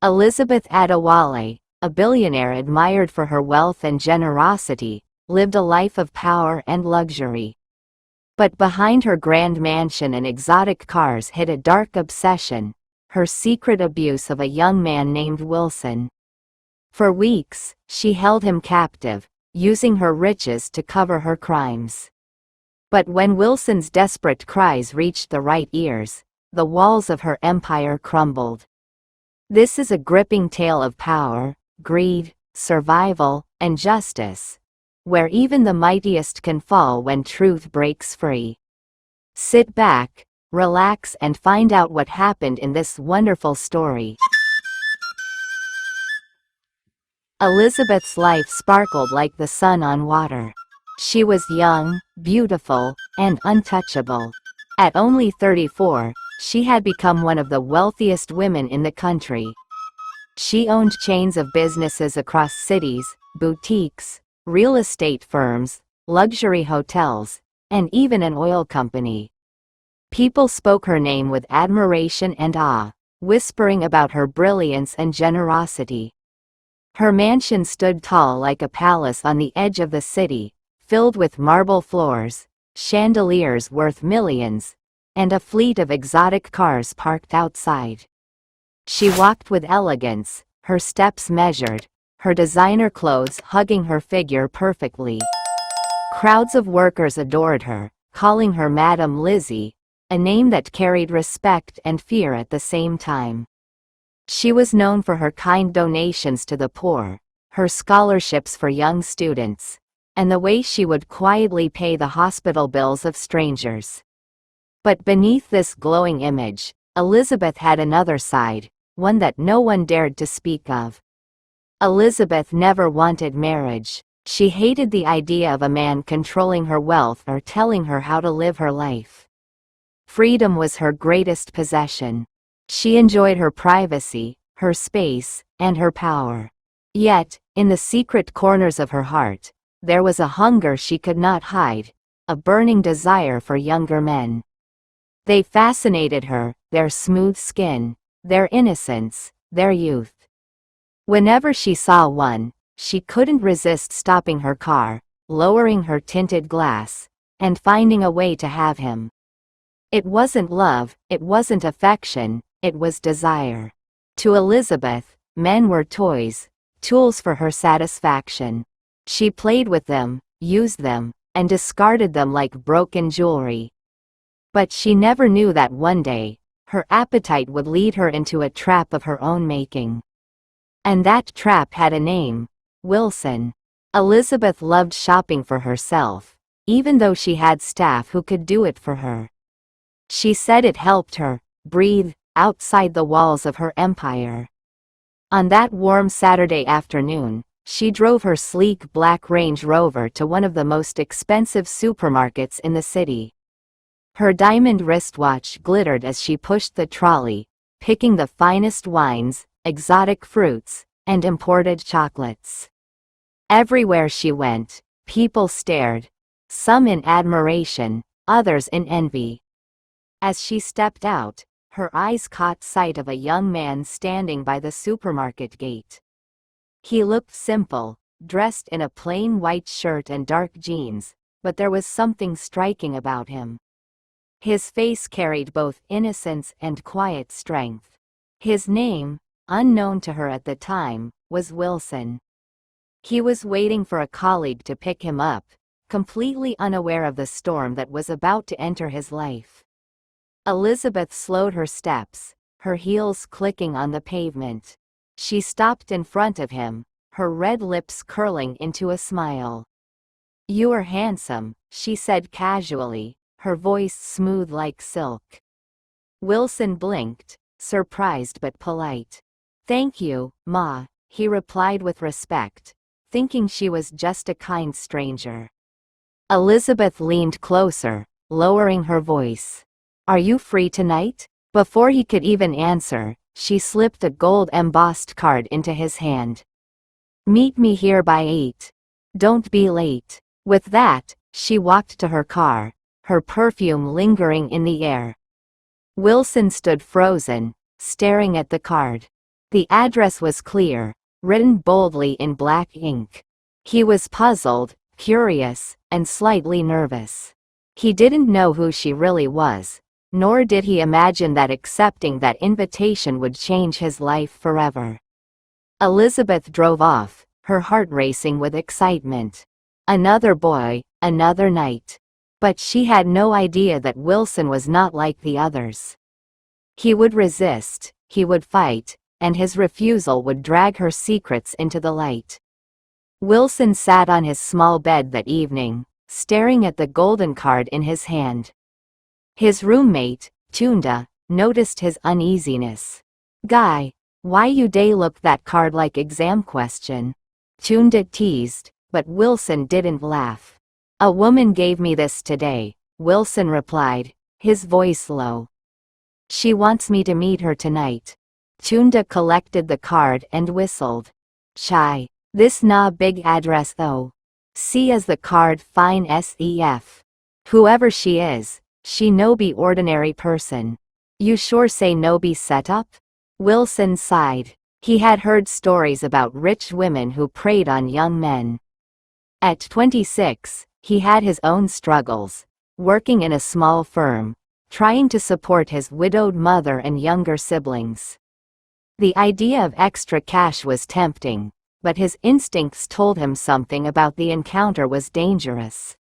Elizabeth Adewale, a billionaire admired for her wealth and generosity, lived a life of power and luxury. But behind her grand mansion and exotic cars hid a dark obsession, her secret abuse of a young man named Wilson. For weeks, she held him captive, using her riches to cover her crimes. But when Wilson's desperate cries reached the right ears, the walls of her empire crumbled. This is a gripping tale of power, greed, survival, and justice, where even the mightiest can fall when truth breaks free. Sit back, relax, and find out what happened in this wonderful story. Elizabeth's life sparkled like the sun on water. She was young, beautiful, and untouchable. At only 34, she had become one of the wealthiest women in the country. She owned chains of businesses across cities, boutiques, real estate firms, luxury hotels, and even an oil company. People spoke her name with admiration and awe, whispering about her brilliance and generosity. Her mansion stood tall like a palace on the edge of the city, filled with marble floors, chandeliers worth millions, and a fleet of exotic cars parked outside. She walked with elegance, her steps measured, her designer clothes hugging her figure perfectly. Crowds of workers adored her, calling her Madam Lizzie, a name that carried respect and fear at the same time. She was known for her kind donations to the poor, her scholarships for young students, and the way she would quietly pay the hospital bills of strangers. But beneath this glowing image, Elizabeth had another side, one that no one dared to speak of. Elizabeth never wanted marriage. She hated the idea of a man controlling her wealth or telling her how to live her life. Freedom was her greatest possession. She enjoyed her privacy, her space, and her power. Yet, in the secret corners of her heart, there was a hunger she could not hide, a burning desire for younger men. They fascinated her, their smooth skin, their innocence, their youth. Whenever she saw one, she couldn't resist stopping her car, lowering her tinted glass, and finding a way to have him. It wasn't love, it wasn't affection, it was desire. To Elizabeth, men were toys, tools for her satisfaction. She played with them, used them, and discarded them like broken jewelry. But she never knew that one day, her appetite would lead her into a trap of her own making. And that trap had a name: Wilson. Elizabeth loved shopping for herself, even though she had staff who could do it for her. She said it helped her breathe outside the walls of her empire. On that warm Saturday afternoon, she drove her sleek black Range Rover to one of the most expensive supermarkets in the city. Her diamond wristwatch glittered as she pushed the trolley, picking the finest wines, exotic fruits, and imported chocolates. Everywhere she went, people stared, some in admiration, others in envy. As she stepped out, her eyes caught sight of a young man standing by the supermarket gate. He looked simple, dressed in a plain white shirt and dark jeans, but there was something striking about him. His face carried both innocence and quiet strength. His name, unknown to her at the time, was Wilson. He was waiting for a colleague to pick him up, completely unaware of the storm that was about to enter his life. Elizabeth slowed her steps, her heels clicking on the pavement. She stopped in front of him, her red lips curling into a smile. "You are handsome," she said casually, her voice smooth like silk. Wilson blinked, surprised but polite. "Thank you, Ma," he replied with respect, thinking she was just a kind stranger. Elizabeth leaned closer, lowering her voice. "Are you free tonight?" Before he could even answer, she slipped a gold-embossed card into his hand. "Meet me here by 8. Don't be late." With that, she walked to her car, her perfume lingering in the air. Wilson stood frozen, staring at the card. The address was clear, written boldly in black ink. He was puzzled, curious, and slightly nervous. He didn't know who she really was, nor did he imagine that accepting that invitation would change his life forever. Elizabeth drove off, her heart racing with excitement. Another boy, another night. But she had no idea that Wilson was not like the others. He would resist, he would fight, and his refusal would drag her secrets into the light. Wilson sat on his small bed that evening, staring at the golden card in his hand. His roommate, Tunda, noticed his uneasiness. "Guy, why you day look that card like exam question?" Tunda teased, but Wilson didn't laugh. "A woman gave me this today," Wilson replied, his voice low. "She wants me to meet her tonight." Tunda collected the card and whistled. "Chai, this na big address though. See as the card fine sef. Whoever she is, she no be ordinary person. You sure say no be set up?" Wilson sighed. He had heard stories about rich women who preyed on young men. At 26, he had his own struggles, working in a small firm, trying to support his widowed mother and younger siblings. The idea of extra cash was tempting, but his instincts told him something about the encounter was dangerous.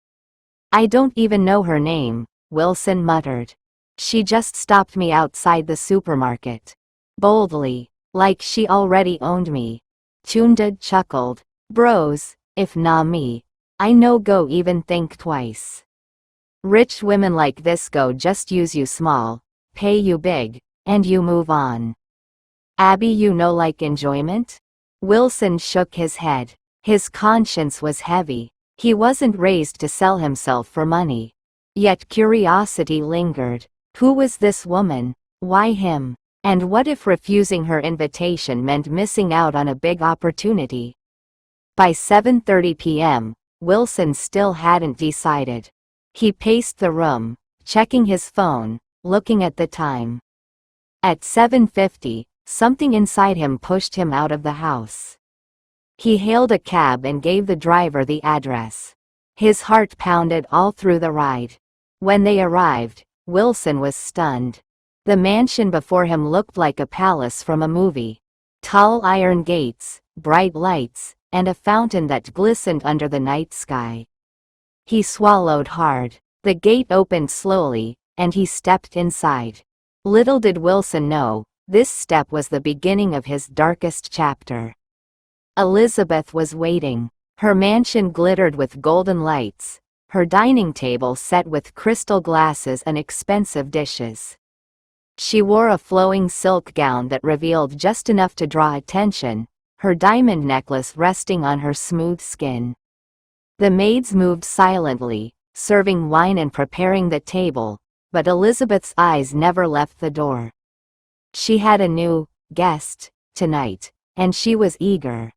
"I don't even know her name," Wilson muttered. "She just stopped me outside the supermarket. Boldly, like she already owned me." Tunda chuckled. "Bros, if na me, I no go even think twice. Rich women like this go just use you small, pay you big, and you move on. Abby, you no like enjoyment?" Wilson shook his head. His conscience was heavy. He wasn't raised to sell himself for money. Yet curiosity lingered. Who was this woman? Why him? And what if refusing her invitation meant missing out on a big opportunity? By 7:30 p.m., Wilson still hadn't decided. He paced the room, checking his phone, looking at the time. At 7:50, something inside him pushed him out of the house. He hailed a cab and gave the driver the address. His heart pounded all through the ride. When they arrived, Wilson was stunned. The mansion before him looked like a palace from a movie. Tall iron gates, bright lights, and a fountain that glistened under the night sky. He swallowed hard. The gate opened slowly, and he stepped inside. Little did Wilson know, this step was the beginning of his darkest chapter. Elizabeth was waiting. Her mansion glittered with golden lights, her dining table set with crystal glasses and expensive dishes. She wore a flowing silk gown that revealed just enough to draw attention, her diamond necklace resting on her smooth skin. The maids moved silently, serving wine and preparing the table, but Elizabeth's eyes never left the door. She had a new guest tonight, and she was eager.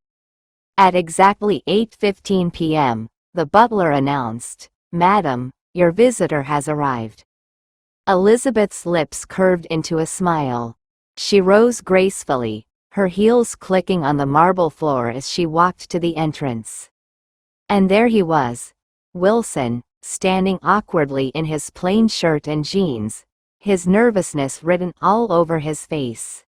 At exactly 8:15 p.m., the butler announced, "Madam, your visitor has arrived." Elizabeth's lips curved into a smile. She rose gracefully, her heels clicking on the marble floor as she walked to the entrance. And there he was, Wilson, standing awkwardly in his plain shirt and jeans, his nervousness written all over his face.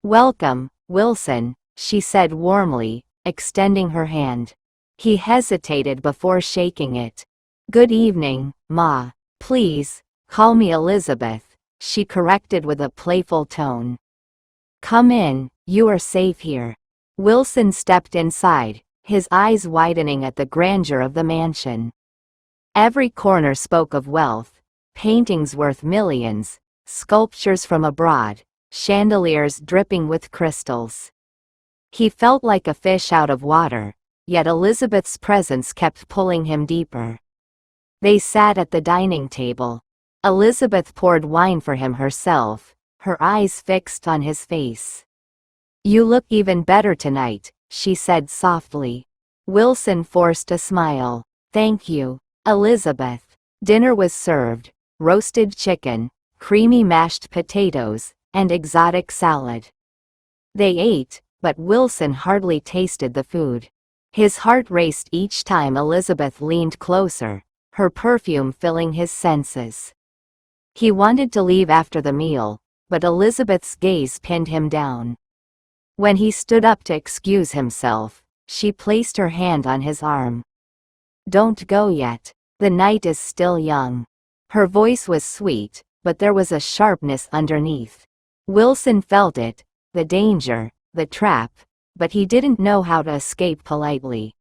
"Welcome, Wilson," she said warmly, extending her hand. He hesitated before shaking it. "Good evening, Ma. Please, call me Elizabeth," she corrected with a playful tone. "Come in, you are safe here." Wilson stepped inside, his eyes widening at the grandeur of the mansion. Every corner spoke of wealth, paintings worth millions, sculptures from abroad, chandeliers dripping with crystals. He felt like a fish out of water, yet Elizabeth's presence kept pulling him deeper. They sat at the dining table. Elizabeth poured wine for him herself, her eyes fixed on his face. "You look even better tonight," she said softly. Wilson forced a smile. "Thank you, Elizabeth." Dinner was served: roasted chicken, creamy mashed potatoes, and exotic salad. They ate, but Wilson hardly tasted the food. His heart raced each time Elizabeth leaned closer, her perfume filling his senses. He wanted to leave after the meal, but Elizabeth's gaze pinned him down. When he stood up to excuse himself, she placed her hand on his arm. "Don't go yet. The night is still young." Her voice was sweet, but there was a sharpness underneath. Wilson felt it, the danger, the trap, but he didn't know how to escape politely.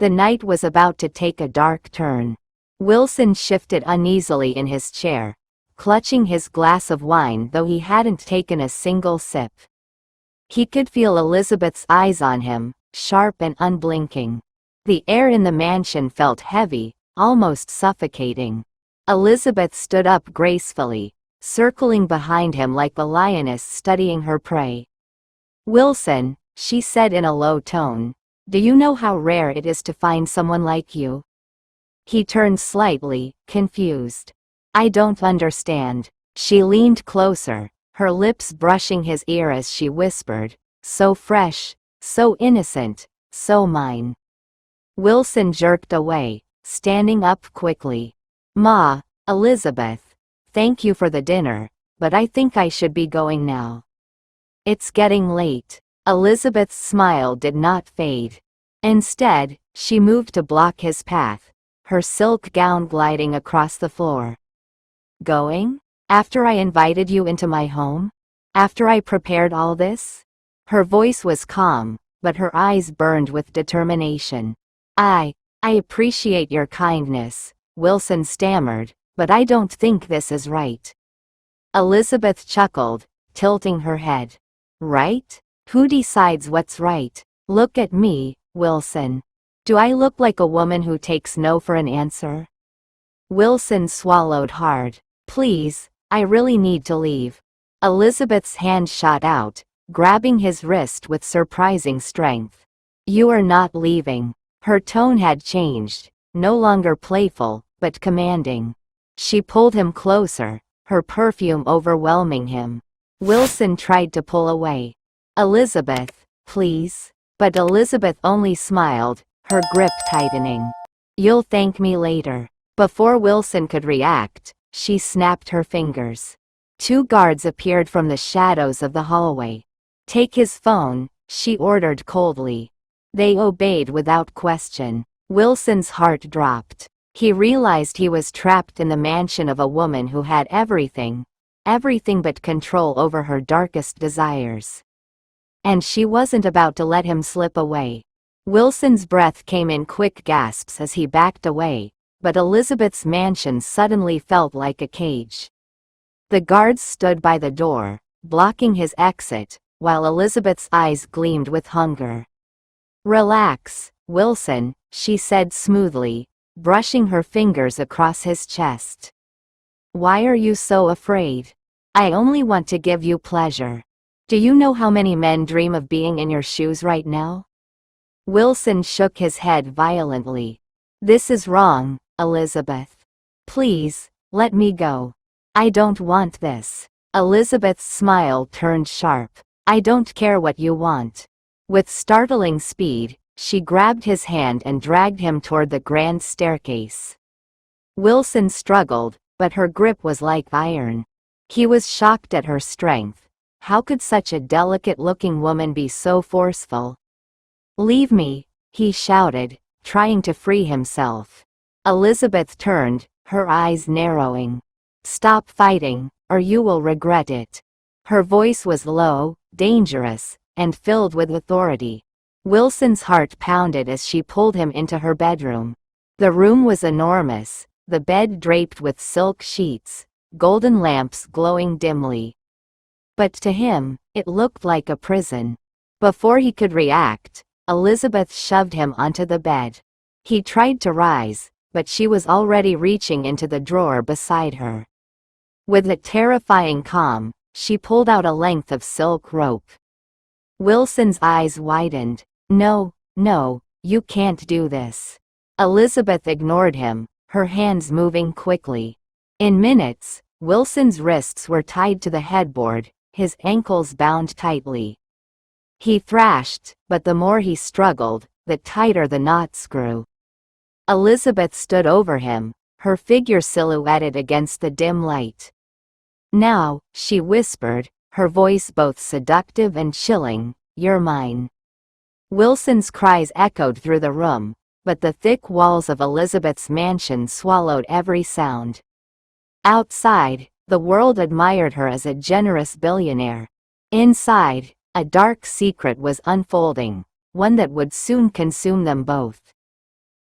The night was about to take a dark turn. Wilson shifted uneasily in his chair, clutching his glass of wine though he hadn't taken a single sip. He could feel Elizabeth's eyes on him, sharp and unblinking. The air in the mansion felt heavy, almost suffocating. Elizabeth stood up gracefully, circling behind him like a lioness studying her prey. "Wilson," she said in a low tone, "do you know how rare it is to find someone like you?" He turned slightly, confused. "I don't understand." She leaned closer, her lips brushing his ear as she whispered, "So fresh, so innocent, so mine." Wilson jerked away, standing up quickly. "Ma, Elizabeth, thank you for the dinner, but I think I should be going now. It's getting late." Elizabeth's smile did not fade. Instead, she moved to block his path, her silk gown gliding across the floor. "Going? After I invited you into my home? After I prepared all this?" Her voice was calm, but her eyes burned with determination. I appreciate your kindness," Wilson stammered, "but I don't think this is right." Elizabeth chuckled, tilting her head. "Right? Who decides what's right? Look at me, Wilson. Do I look like a woman who takes no for an answer?" Wilson swallowed hard. "Please, I really need to leave." Elizabeth's hand shot out, grabbing his wrist with surprising strength. "You are not leaving." Her tone had changed, no longer playful, but commanding. She pulled him closer, her perfume overwhelming him. Wilson tried to pull away. "Elizabeth, please." But Elizabeth only smiled, her grip tightening. "You'll thank me later." Before Wilson could react, she snapped her fingers. Two guards appeared from the shadows of the hallway. "Take his phone," she ordered coldly. They obeyed without question. Wilson's heart dropped. He realized he was trapped in the mansion of a woman who had everything but control over her darkest desires. And she wasn't about to let him slip away. Wilson's breath came in quick gasps as he backed away, but Elizabeth's mansion suddenly felt like a cage. The guards stood by the door, blocking his exit, while Elizabeth's eyes gleamed with hunger. "Relax, Wilson," she said smoothly, brushing her fingers across his chest. "Why are you so afraid? I only want to give you pleasure. Do you know how many men dream of being in your shoes right now?" Wilson shook his head violently. "This is wrong, Elizabeth. Please, let me go. I don't want this." Elizabeth's smile turned sharp. "I don't care what you want." With startling speed, she grabbed his hand and dragged him toward the grand staircase. Wilson struggled, but her grip was like iron. He was shocked at her strength. How could such a delicate-looking woman be so forceful? "Leave me," he shouted, trying to free himself. Elizabeth turned, her eyes narrowing. "Stop fighting, or you will regret it." Her voice was low, dangerous, and filled with authority. Wilson's heart pounded as she pulled him into her bedroom. The room was enormous, the bed draped with silk sheets, golden lamps glowing dimly. But to him, it looked like a prison. Before he could react, Elizabeth shoved him onto the bed. He tried to rise, but she was already reaching into the drawer beside her. With a terrifying calm, she pulled out a length of silk rope. Wilson's eyes widened. No, you can't do this." Elizabeth ignored him, her hands moving quickly. In minutes, Wilson's wrists were tied to the headboard, his ankles bound tightly. He thrashed, but the more he struggled, the tighter the knots grew. Elizabeth stood over him, her figure silhouetted against the dim light. "Now," she whispered, her voice both seductive and chilling, "you're mine." Wilson's cries echoed through the room, but the thick walls of Elizabeth's mansion swallowed every sound. Outside, the world admired her as a generous billionaire. Inside, a dark secret was unfolding, one that would soon consume them both.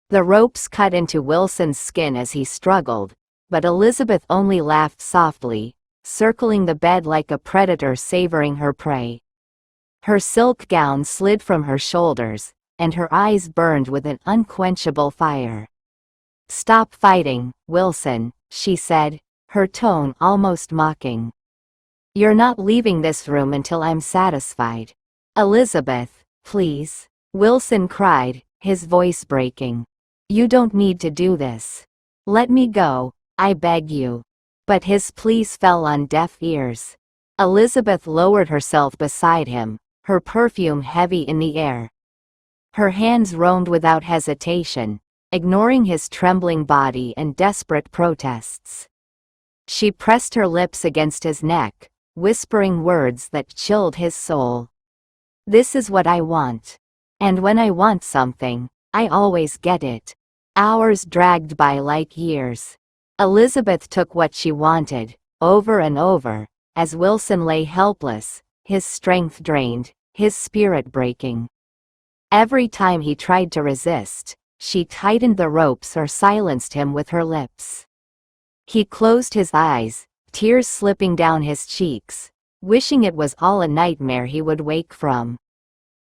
The ropes cut into Wilson's skin as he struggled, but Elizabeth only laughed softly, circling the bed like a predator savoring her prey. Her silk gown slid from her shoulders, and her eyes burned with an unquenchable fire. "Stop fighting, Wilson," she said, her tone almost mocking. "You're not leaving this room until I'm satisfied." "Elizabeth, please," Wilson cried, his voice breaking. "You don't need to do this. Let me go, I beg you." But his pleas fell on deaf ears. Elizabeth lowered herself beside him, her perfume heavy in the air. Her hands roamed without hesitation, ignoring his trembling body and desperate protests. She pressed her lips against his neck, whispering words that chilled his soul. "This is what I want. And when I want something, I always get it." Hours dragged by like years. Elizabeth took what she wanted, over and over, as Wilson lay helpless, his strength drained, his spirit breaking. Every time he tried to resist, she tightened the ropes or silenced him with her lips. He closed his eyes, tears slipping down his cheeks, wishing it was all a nightmare he would wake from.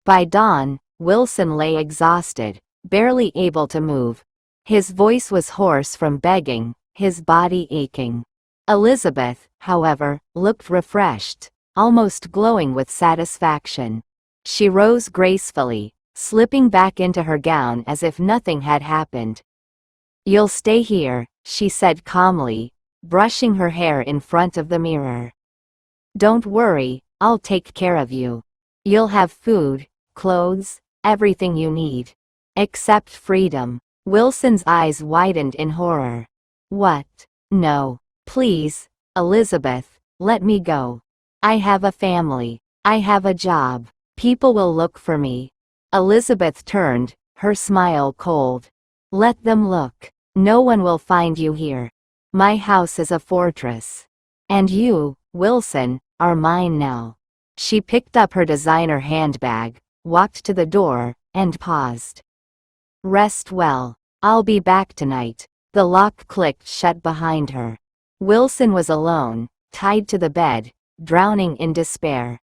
By dawn, Wilson lay exhausted, barely able to move. His voice was hoarse from begging, his body aching. Elizabeth, however, looked refreshed, almost glowing with satisfaction. She rose gracefully, slipping back into her gown as if nothing had happened. "You'll stay here," she said calmly, brushing her hair in front of the mirror. "Don't worry, I'll take care of you. You'll have food, clothes, everything you need. Except freedom." Wilson's eyes widened in horror. "What? No. Please, Elizabeth, let me go. I have a family. I have a job. People will look for me." Elizabeth turned, her smile cold. "Let them look. No one will find you here. My house is a fortress. And you, Wilson, are mine now." She picked up her designer handbag, walked to the door, and paused. "Rest well. I'll be back tonight." The lock clicked shut behind her. Wilson was alone, tied to the bed, drowning in despair.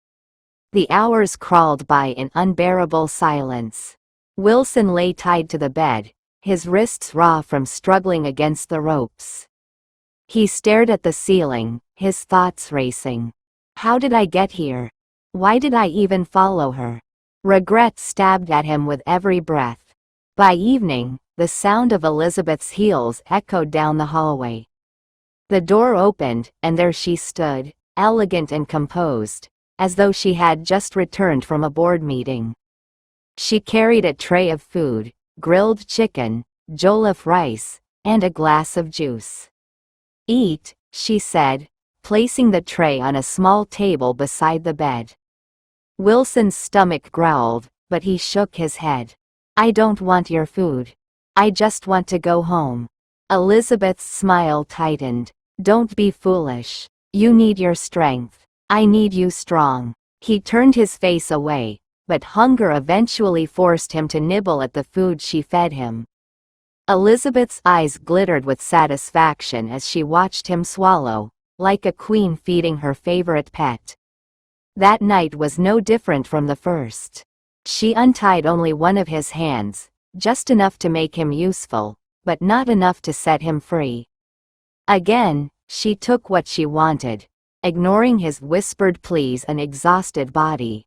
The hours crawled by in unbearable silence. Wilson lay tied to the bed, his wrists raw from struggling against the ropes. He stared at the ceiling, his thoughts racing. How did I get here? Why did I even follow her? Regret stabbed at him with every breath. By evening, the sound of Elizabeth's heels echoed down the hallway. The door opened, and there she stood, elegant and composed, as though she had just returned from a board meeting. She carried a tray of food, grilled chicken, jollof rice, and a glass of juice. "Eat," she said, placing the tray on a small table beside the bed. Wilson's stomach growled, but he shook his head. "I don't want your food. I just want to go home." Elizabeth's smile tightened. "Don't be foolish. You need your strength. I need you strong." He turned his face away, but hunger eventually forced him to nibble at the food she fed him. Elizabeth's eyes glittered with satisfaction as she watched him swallow, like a queen feeding her favorite pet. That night was no different from the first. She untied only one of his hands, just enough to make him useful, but not enough to set him free. Again, she took what she wanted, ignoring his whispered pleas and exhausted body.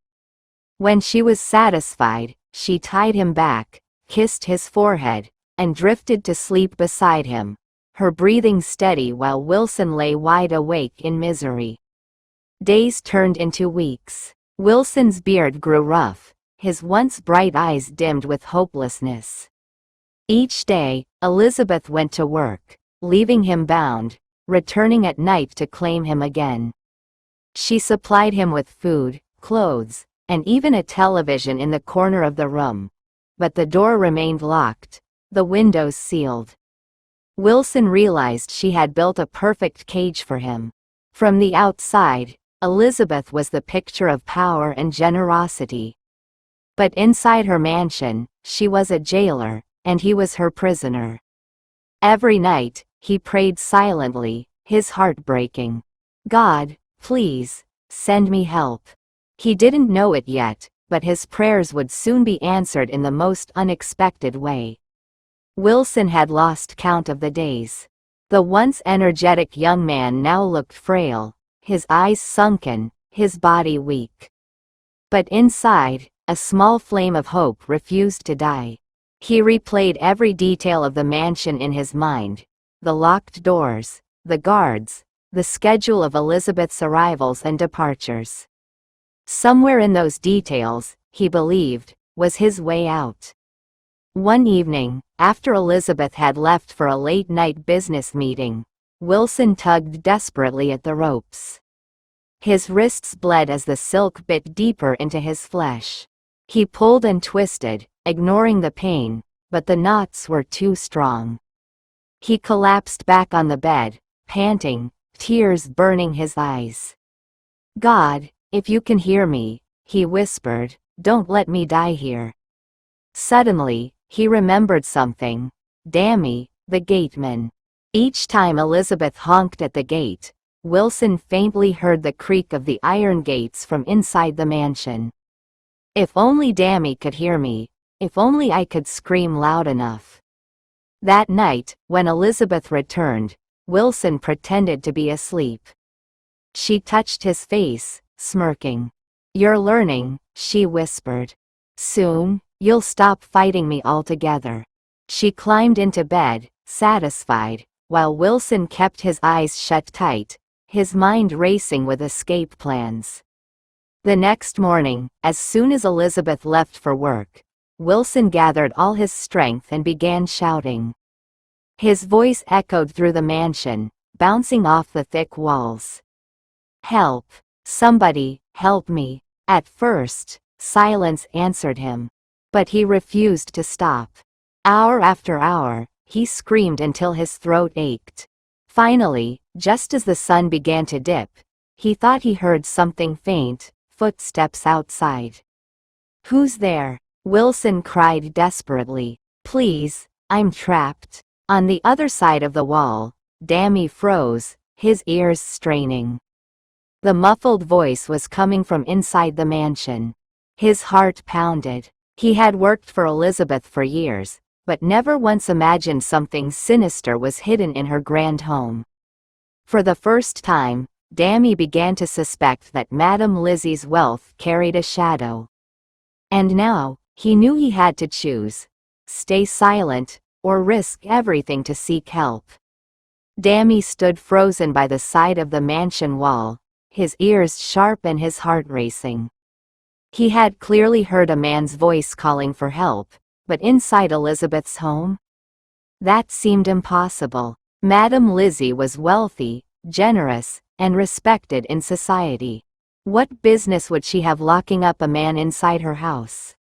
When she was satisfied, she tied him back, kissed his forehead, and drifted to sleep beside him, her breathing steady while Wilson lay wide awake in misery. Days turned into weeks. Wilson's beard grew rough, his once bright eyes dimmed with hopelessness. Each day, Elizabeth went to work, leaving him bound, returning at night to claim him again. She supplied him with food, clothes, and even a television in the corner of the room. But the door remained locked, the windows sealed. Wilson realized she had built a perfect cage for him. From the outside, Elizabeth was the picture of power and generosity. But inside her mansion, she was a jailer, and he was her prisoner. Every night, he prayed silently, his heart breaking. God, please, send me help. He didn't know it yet, but his prayers would soon be answered in the most unexpected way. Wilson had lost count of the days. The once energetic young man now looked frail, his eyes sunken, his body weak. But inside, a small flame of hope refused to die. He replayed every detail of the mansion in his mind: the locked doors, the guards, the schedule of Elizabeth's arrivals and departures. Somewhere in those details, he believed, was his way out. One evening, after Elizabeth had left for a late-night business meeting, Wilson tugged desperately at the ropes. His wrists bled as the silk bit deeper into his flesh. He pulled and twisted, ignoring the pain, but the knots were too strong. He collapsed back on the bed, panting, tears burning his eyes. God, if you can hear me, he whispered, don't let me die here. Suddenly, he remembered something. Dammy, the gateman. Each time Elizabeth honked at the gate, Wilson faintly heard the creak of the iron gates from inside the mansion. If only Dammy could hear me, if only I could scream loud enough. That night, when Elizabeth returned, Wilson pretended to be asleep. She touched his face, smirking. You're learning, she whispered. Soon, you'll stop fighting me altogether. She climbed into bed, satisfied, while Wilson kept his eyes shut tight, his mind racing with escape plans. The next morning, as soon as Elizabeth left for work, Wilson gathered all his strength and began shouting. His voice echoed through the mansion, bouncing off the thick walls. Help! Somebody, help me! At first, silence answered him. But he refused to stop. Hour after hour, he screamed until his throat ached. Finally, just as the sun began to dip, he thought he heard something faint, footsteps outside. Who's there? Wilson cried desperately. Please, I'm trapped. On the other side of the wall, Dammy froze, his ears straining. The muffled voice was coming from inside the mansion. His heart pounded. He had worked for Elizabeth for years, but never once imagined something sinister was hidden in her grand home. For the first time, Dammy began to suspect that Madame Lizzie's wealth carried a shadow. And now, he knew he had to choose: stay silent, or risk everything to seek help. Dammy stood frozen by the side of the mansion wall, his ears sharp and his heart racing. He had clearly heard a man's voice calling for help, but inside Elizabeth's home? That seemed impossible. Madame Lizzie was wealthy, generous, and respected in society. What business would she have locking up a man inside her house?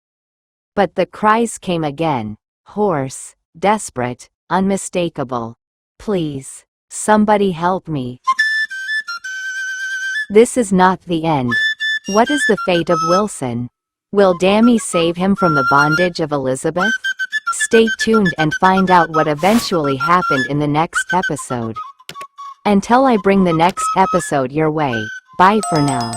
But the cries came again, hoarse, desperate, unmistakable. Please, somebody help me. This is not the end. What is the fate of Wilson? Will Dammy save him from the bondage of Elizabeth? Stay tuned and find out what eventually happened in the next episode. Until I bring the next episode your way, bye for now.